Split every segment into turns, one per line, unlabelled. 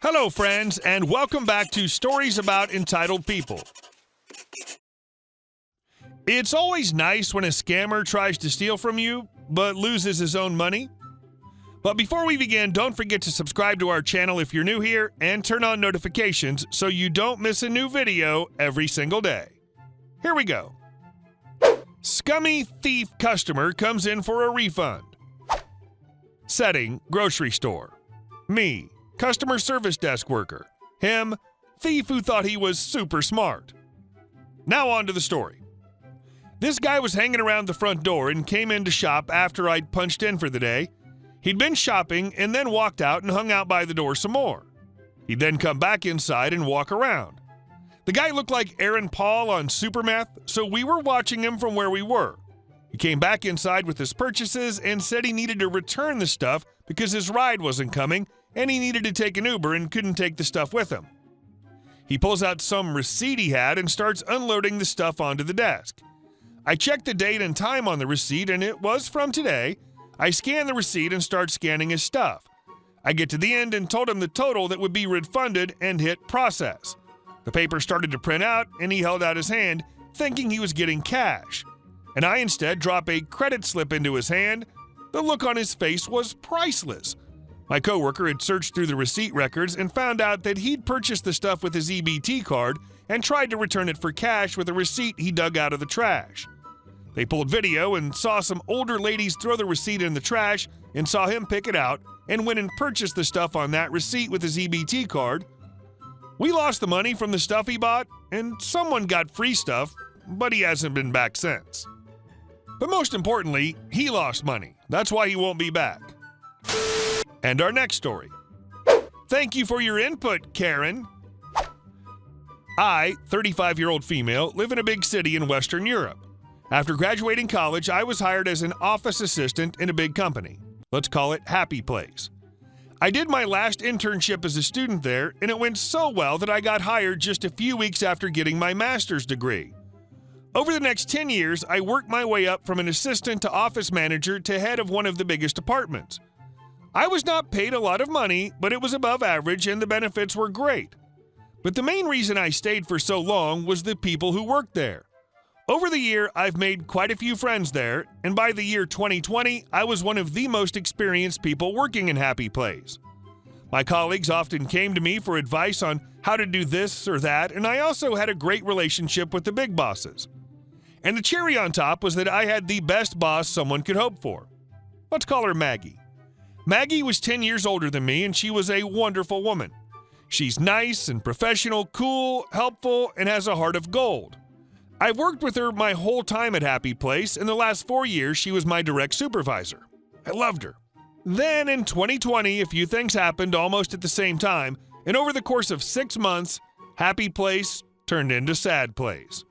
Hello, friends, and welcome back to Stories About Entitled People. It's always nice when a scammer tries to steal from you, but loses his own money. But before we begin, don't forget to subscribe to our channel if you're new here and turn on notifications so you don't miss a new video every single day. Here we go. Scummy thief customer comes in for a refund. Setting, grocery store. Me, customer service desk worker. Him, thief who thought he was super smart. Now on to the story. This guy was hanging around the front door and came in to shop after I'd punched in for the day. He'd been shopping and then walked out and hung out by the door some more. He'd then come back inside and walk around. The guy looked like Aaron Paul on Supermeth, so we were watching him from where we were. He came back inside with his purchases and said he needed to return the stuff because his ride wasn't coming and he needed to take an Uber and couldn't take the stuff with him. He pulls out some receipt he had and starts unloading the stuff onto the desk. I checked the date and time on the receipt and it was from today. I scan the receipt and start scanning his stuff. I get to the end and told him the total that would be refunded and hit process. The paper started to print out and he held out his hand thinking he was getting cash. And I instead drop a credit slip into his hand. The look on his face was priceless. My coworker had searched through the receipt records and found out that he'd purchased the stuff with his EBT card and tried to return it for cash with a receipt he dug out of the trash. They pulled video and saw some older ladies throw the receipt in the trash and saw him pick it out and went and purchased the stuff on that receipt with his EBT card. We lost the money from the stuff he bought and someone got free stuff, but he hasn't been back since. But most importantly, he lost money. That's why he won't be back. And our next story. Thank you for your input, Karen. I, 35-year-old female, live in a big city in Western Europe. After graduating college, I was hired as an office assistant in a big company. Let's call it Happy Place. I did my last internship as a student there, and it went so well that I got hired just a few weeks after getting my master's degree. Over the next 10 years, I worked my way up from an assistant to office manager to head of one of the biggest departments. I was not paid a lot of money, but it was above average and the benefits were great. But the main reason I stayed for so long was the people who worked there. Over the year, I've made quite a few friends there, and by the year 2020, I was one of the most experienced people working in Happy Place. My colleagues often came to me for advice on how to do this or that, and I also had a great relationship with the big bosses. And the cherry on top was that I had the best boss someone could hope for. Let's call her Maggie. Maggie was 10 years older than me, and she was a wonderful woman. She's nice and professional, cool, helpful, and has a heart of gold. I've worked with her my whole time at Happy Place. In the last 4 years, she was my direct supervisor. I loved her. Then in 2020, a few things happened almost at the same time, and over the course of 6 months, Happy Place turned into Sad Place.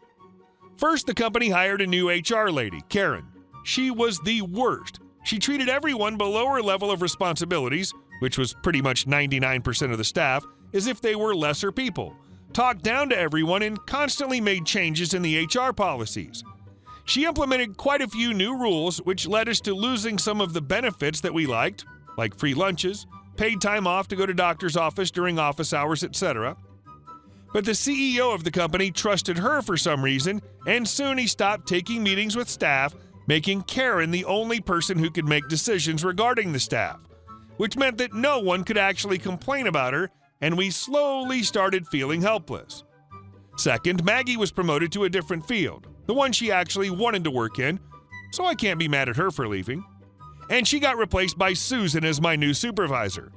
First, the company hired a new HR lady, Karen. She was the worst. She treated everyone below her level of responsibilities, which was pretty much 99% of the staff, as if they were lesser people. Talked down to everyone and constantly made changes in the HR policies. She implemented quite a few new rules, which led us to losing some of the benefits that we liked, like free lunches, paid time off to go to doctor's office during office hours, etc. But the CEO of the company trusted her for some reason, and soon he stopped taking meetings with staff, making Karen the only person who could make decisions regarding the staff, which meant that no one could actually complain about her, and we slowly started feeling helpless. Second, Maggie was promoted to a different field, the one she actually wanted to work in, so I can't be mad at her for leaving. And she got replaced by Susan as my new supervisor.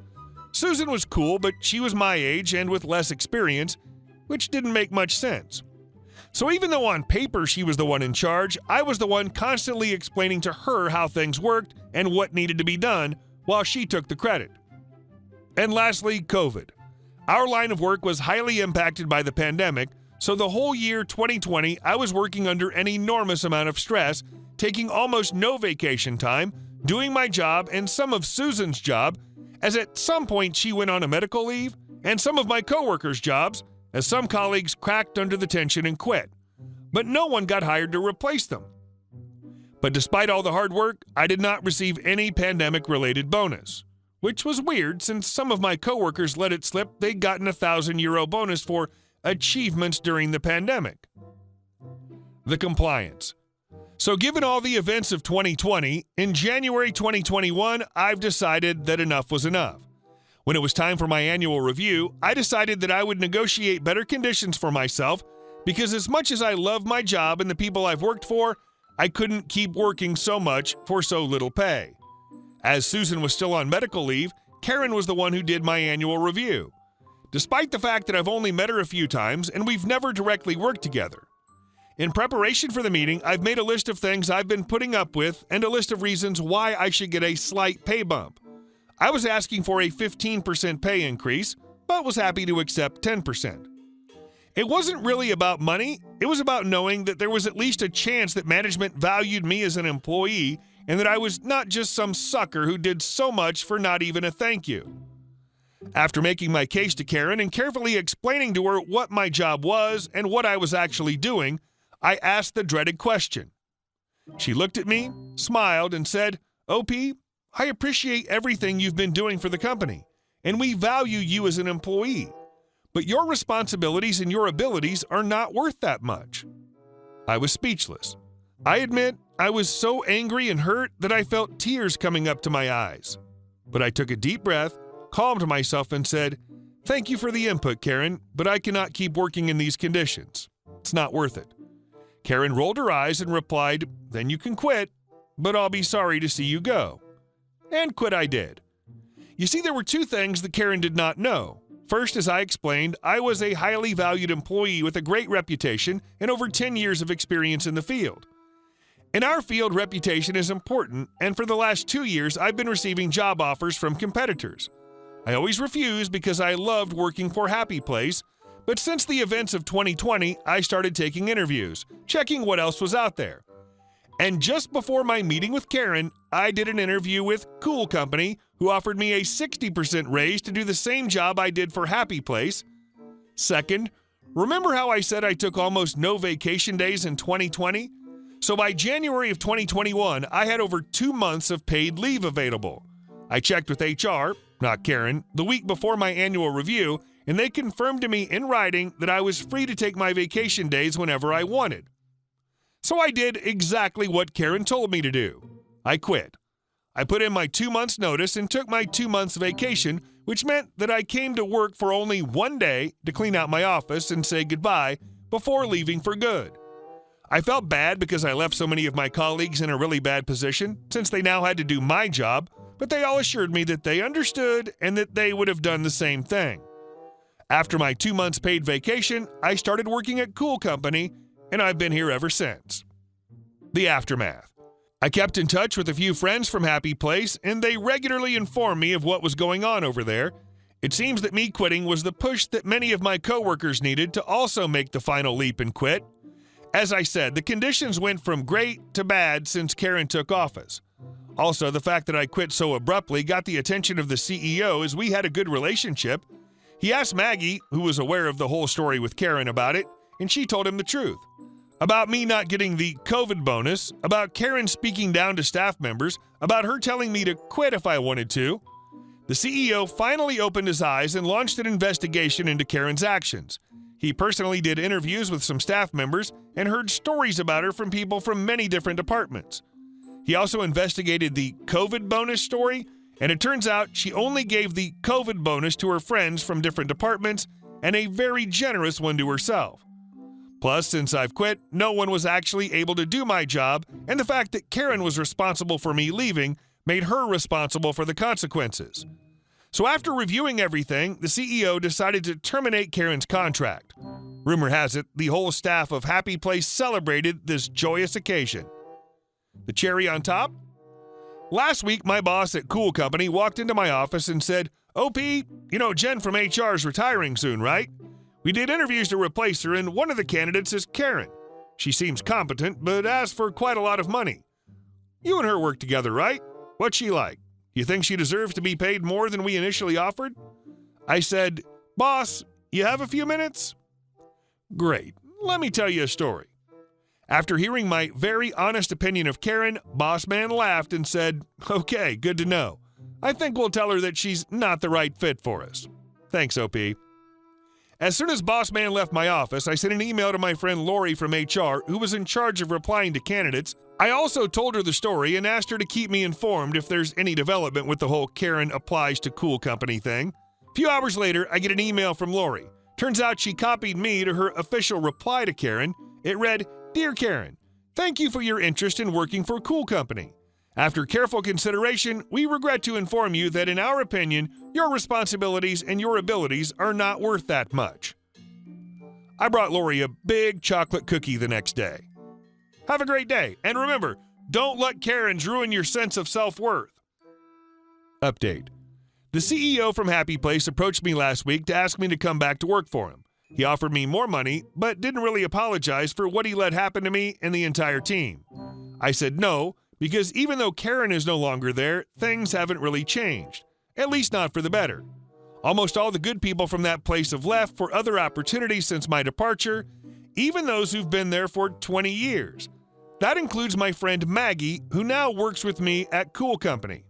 Susan was cool, but she was my age and with less experience, which didn't make much sense. So even though on paper she was the one in charge, I was the one constantly explaining to her how things worked and what needed to be done, while she took the credit. And lastly, COVID. Our line of work was highly impacted by the pandemic, so the whole year 2020, I was working under an enormous amount of stress, taking almost no vacation time, doing my job and some of Susan's job, as at some point she went on a medical leave, and some of my coworkers' jobs, as some colleagues cracked under the tension and quit. But no one got hired to replace them. But despite all the hard work, I did not receive any pandemic-related bonus. which was weird since some of my coworkers let it slip they'd gotten a €1,000 bonus for achievements during the pandemic. The compliance. So given all the events of 2020, in January 2021, I've decided that enough was enough. When it was time for my annual review, I decided that I would negotiate better conditions for myself because as much as I love my job and the people I've worked for, I couldn't keep working so much for so little pay. As Susan was still on medical leave, Karen was the one who did my annual review. Despite the fact that I've only met her a few times and we've never directly worked together. In preparation for the meeting, I've made a list of things I've been putting up with and a list of reasons why I should get a slight pay bump. I was asking for a 15% pay increase, but was happy to accept 10%. It wasn't really about money, it was about knowing that there was at least a chance that management valued me as an employee and that I was not just some sucker who did so much for not even a thank you. After making my case to Karen and carefully explaining to her what my job was and what I was actually doing, I asked the dreaded question. She looked at me, smiled, and said, "OP, I appreciate everything you've been doing for the company, and we value you as an employee, but your responsibilities and your abilities are not worth that much." I was speechless. I admit I was so angry and hurt that I felt tears coming up to my eyes. But I took a deep breath, calmed myself, and said, "Thank you for the input, Karen, but I cannot keep working in these conditions. It's not worth it." Karen rolled her eyes and replied, "Then you can quit, but I'll be sorry to see you go." And quit I did. You see, there were two things that Karen did not know. First, as I explained, I was a highly valued employee with a great reputation and over 10 years of experience in the field. In our field, reputation is important, and for the last 2 years, I've been receiving job offers from competitors. I always refused because I loved working for Happy Place, but since the events of 2020, I started taking interviews, checking what else was out there. And just before my meeting with Karen, I did an interview with Cool Company, who offered me a 60% raise to do the same job I did for Happy Place. Second, remember how I said I took almost no vacation days in 2020? So by January of 2021, I had over 2 months of paid leave available. I checked with HR, not Karen, the week before my annual review, and they confirmed to me in writing that I was free to take my vacation days whenever I wanted. So I did exactly what Karen told me to do. I quit. I put in my 2 months' notice and took my 2 months' vacation, which meant that I came to work for only 1 day to clean out my office and say goodbye before leaving for good. I felt bad because I left so many of my colleagues in a really bad position, since they now had to do my job, but they all assured me that they understood and that they would have done the same thing. After my 2 months paid vacation, I started working at Cool Company, and I've been here ever since. The aftermath. I kept in touch with a few friends from Happy Place, and they regularly informed me of what was going on over there. It seems that me quitting was the push that many of my coworkers needed to also make the final leap and quit. As I said, the conditions went from great to bad since Karen took office. Also, the fact that I quit so abruptly got the attention of the CEO as we had a good relationship. He asked Maggie, who was aware of the whole story with Karen, about it, and she told him the truth. About me not getting the COVID bonus, about Karen speaking down to staff members, about her telling me to quit if I wanted to. The CEO finally opened his eyes and launched an investigation into Karen's actions. He personally did interviews with some staff members and heard stories about her from people from many different departments. He also investigated the COVID bonus story, and it turns out she only gave the COVID bonus to her friends from different departments and a very generous one to herself. Plus, since I've quit, no one was actually able to do my job, and the fact that Karen was responsible for me leaving made her responsible for the consequences. So after reviewing everything, the CEO decided to terminate Karen's contract. Rumor has it, the whole staff of Happy Place celebrated this joyous occasion. The cherry on top? Last week, my boss at Cool Company walked into my office and said, "OP, Jen from HR is retiring soon, right? We did interviews to replace her, and one of the candidates is Karen. She seems competent, but asks for quite a lot of money. You and her work together, right? What's she like? You think she deserves to be paid more than we initially offered?" I said, "Boss, you have a few minutes?" "Great. Let me tell you a story." After hearing my very honest opinion of Karen, Boss Man laughed and said, "Okay, good to know. I think we'll tell her that she's not the right fit for us. Thanks, OP. As soon as Boss Man left my office, I sent an email to my friend Lori from HR, who was in charge of replying to candidates. I also told her the story and asked her to keep me informed if there's any development with the whole Karen applies to cool company thing. A few hours later, I get an email from Lori. Turns out she copied me to her official reply to Karen. It read, "Dear Karen, thank you for your interest in working for Cool Company. After careful consideration, we regret to inform you that in our opinion, your responsibilities and your abilities are not worth that much." I brought Lori a big chocolate cookie the next day. Have a great day, and remember, don't let Karens ruin your sense of self-worth. Update. The CEO from Happy Place approached me last week to ask me to come back to work for him. He offered me more money, but didn't really apologize for what he let happen to me and the entire team. I said no, because even though Karen is no longer there, things haven't really changed, at least not for the better. Almost all the good people from that place have left for other opportunities since my departure, even those who've been there for 20 years. That includes my friend Maggie, who now works with me at Cool Company.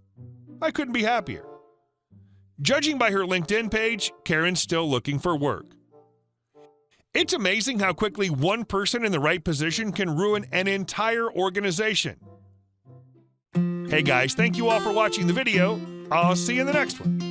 I couldn't be happier. Judging by her LinkedIn page, Karen's still looking for work. It's amazing how quickly one person in the right position can ruin an entire organization. Hey guys, thank you all for watching the video. I'll see you in the next one.